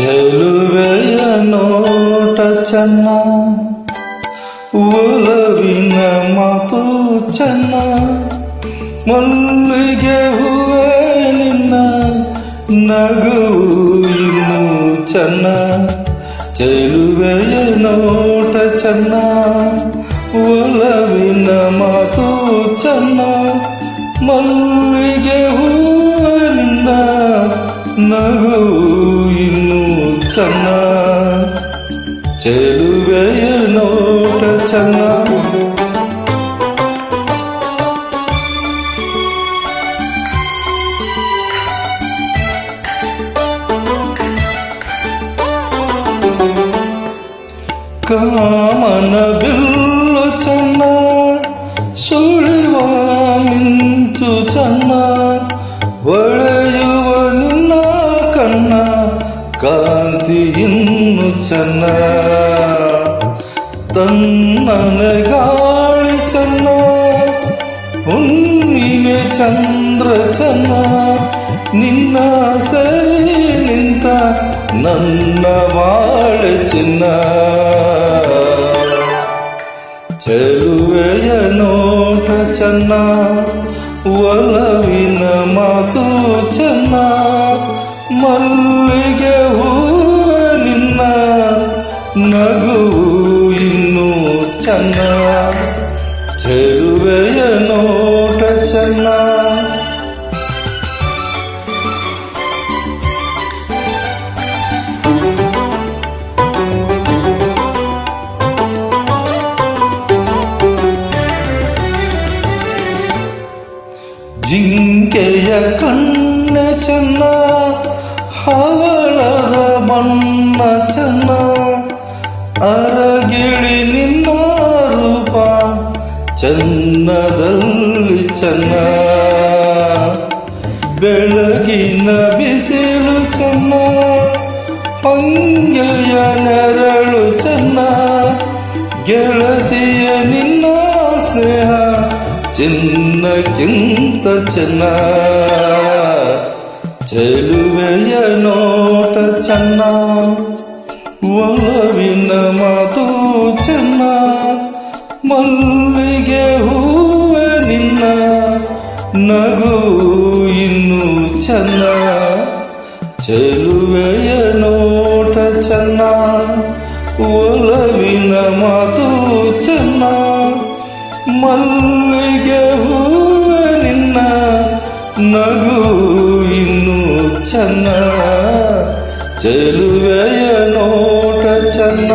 ಚೆಲುವೆಯ ನೋಟ ಚೆನ್ನ, ಒಲವಿನ ಮಾತು ಚೆನ್ನ, ಮಲ್ಲಿಗೆ ಹೂವೇ ನಿನ್ನ ನಗುವು ಇನ್ನೂ ಚೆನ್ನ. ಚೆಲುವೆಯ ನೋಟ ಚೆನ್ನ, ಒಲವಿನ ಮಾತು ಚೆನ್ನ, ಮಲ್ಲಿಗೆ ಹೂವೇ ನಿನ್ನ ನಗುವು ಇನ್ನೂ ಚೆನ್ನ. ಚೆಲುವೆಯ ನೋಟ ಚೆನ್ನ. ಕಾಮನ ಬಿಲ್ಲು ಚೆನ್ನ, ಸುಳಿವ ಮಿಂಚು ಚೆನ್ನ, ಹೊಳೆಯುವ ನಿನ್ನ ಕಣ್ಣ ಕಾಂತಿ ಇನ್ನು ಚೆನ್ನ. ತನ್ನನೆ ಗಾಳಿ ಚೆನ್ನ, ಹುಣ್ಣಿಮೆ ಚಂದ್ರ ಚೆನ್ನ, ನಿನ್ನ ಸರಿ ನಿಂತ ನನ್ನ ಬಾಳೆ ಚಿನ್ನ. ಚೆಲುವೆಯ ನೋಟ ಚೆನ್ನ, ಒಲವಿನ ಮಾತು ಚೆನ್ನ, ಮಲ್ಲಿಗೆ ಹೂವ ನಿನ್ನ ನಗುವು ಇನ್ನೂ ಚೆನ್ನ. ಚೆಲುವೆಯ ನೋಟ ಚೆನ್ನ. ಜಿಂಕೆಯ ಕಣ್ಣ ಚೆನ್ನ, ಹವಳದ ಬಣ್ಣ ಚೆನ್ನ, ಅರಗಿಳಿ ನಿನ್ನ ರೂಪ ಚೆನ್ನದಲ್ಲಿ ಚೆನ್ನ. ಬೆಳಗಿನ ಬಿಸಿಲು ಚೆನ್ನ, ಹೊಂಗೆಯ ನೆರಳು ಚೆನ್ನ, ಗೆಳತಿಯ ನಿನ್ನ ಸ್ನೇಹ ಚಿನ್ನಕ್ಕಿಂತ ಚೆನ್ನ. ಚೆಲುವೆಯ ನೋಟ ಚೆನ್ನ, ಒಲವಿನ ಮಾತು ಚೆನ್ನ, ಮಲ್ಲಿಗೆ ಹೂವೆ ನಿನ್ನ ನಗು ಇನ್ನೂ ಚೆನ್ನ. ಚೆಲುವೆಯ ನೋಟ ಚೆನ್ನ, ಒಲವಿನ ಮಾತು ಚೆನ್ನ, ಮಲ್ಲಿಗೆ ಹೂವೆ ನಿನ್ನ ನಗು ಇನ್ನೂ ಚೆನ್ನ. ಚೆಲುವೆಯ ನೋಟ ಚೆನ್ನ.